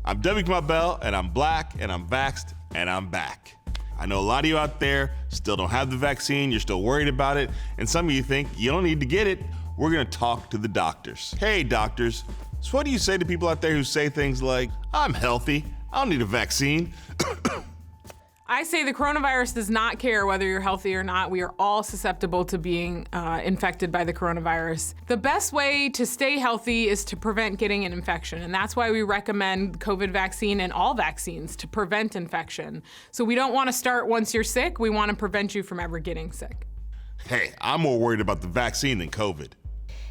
I'm Kamau Bell, and I'm black, and I'm vaxxed, and I'm back. I know a lot of you out there still don't have the vaccine, you're still worried about it, and some of you think you don't need to get it. We're gonna talk to the doctors. Hey doctors, so what do you say to people out there who say things like, I'm healthy, I don't need a vaccine? I say the coronavirus does not care whether you're healthy or not. We are all susceptible to being infected by the coronavirus. The best way to stay healthy is to prevent getting an infection, and that's why we recommend COVID vaccine and all vaccines to prevent infection. So we don't want to start once you're sick, we want to prevent you from ever getting sick. Hey, I'm more worried about the vaccine than COVID.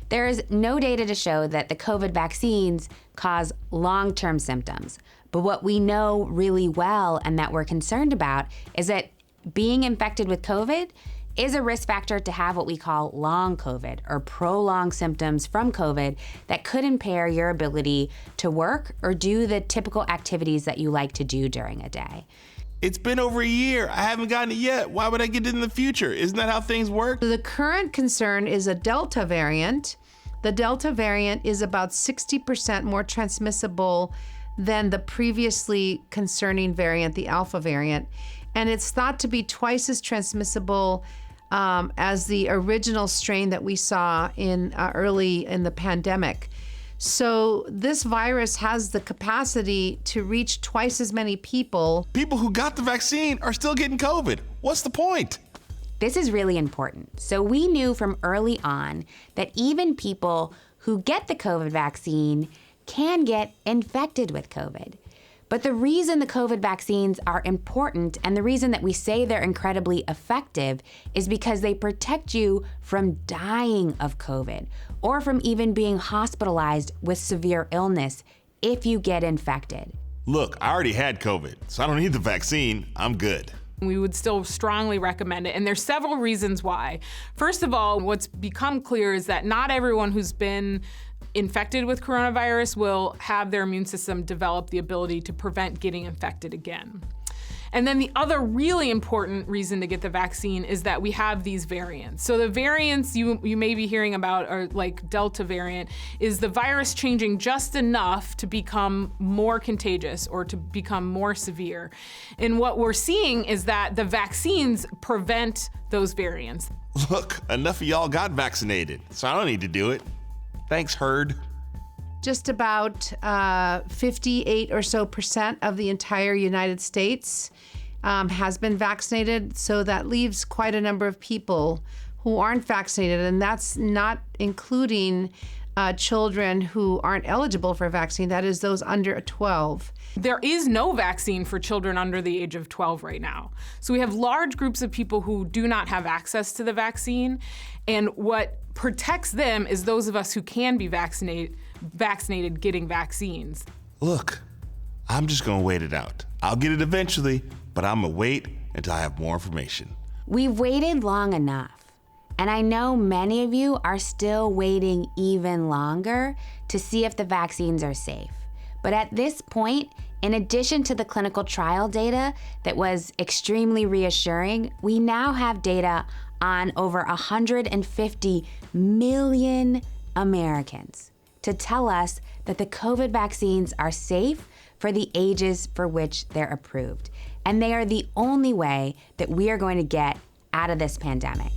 There is no data to show that the COVID vaccines cause long-term symptoms. But what we know really well and that we're concerned about is that being infected with COVID is a risk factor to have what we call long COVID or prolonged symptoms from COVID that could impair your ability to work or do the typical activities that you like to do during a day. It's been over a year. I haven't gotten it yet. Why would I get it in the future? Isn't that how things work? The current concern is a Delta variant. The Delta variant is about 60% more transmissible than the previously concerning variant, the Alpha variant. And it's thought to be twice as transmissible as the original strain that we saw in early in the pandemic. So this virus has the capacity to reach twice as many people. People who got the vaccine are still getting COVID. What's the point? This is really important. So we knew from early on that even people who get the COVID vaccine can get infected with COVID. But the reason the COVID vaccines are important and the reason that we say they're incredibly effective is because they protect you from dying of COVID or from even being hospitalized with severe illness if you get infected. Look, I already had COVID, so I don't need the vaccine. I'm good. We would still strongly recommend it, and there's several reasons why. First of all, what's become clear is that not everyone who's been infected with coronavirus will have their immune system develop the ability to prevent getting infected again. And then the other really important reason to get the vaccine is that we have these variants. So the variants you may be hearing about are like Delta variant, is the virus changing just enough to become more contagious or to become more severe. And what we're seeing is that the vaccines prevent those variants. Look, enough of y'all got vaccinated, so I don't need to do it. Thanks, herd. Just about 58% or so of the entire United States has been vaccinated. So that leaves quite a number of people who aren't vaccinated, and that's not including children who aren't eligible for a vaccine. That is those under 12. There is no vaccine for children under the age of 12 right now. So we have large groups of people who do not have access to the vaccine, and what protects them is those of us who can be vaccinated getting vaccines. Look, I'm just gonna wait it out. I'll get it eventually, but I'm gonna wait until I have more information. We've waited long enough, and I know many of you are still waiting even longer to see if the vaccines are safe. But at this point, in addition to the clinical trial data that was extremely reassuring, we now have data on over 150 million Americans to tell us that the COVID vaccines are safe for the ages for which they're approved. And they are the only way that we are going to get out of this pandemic.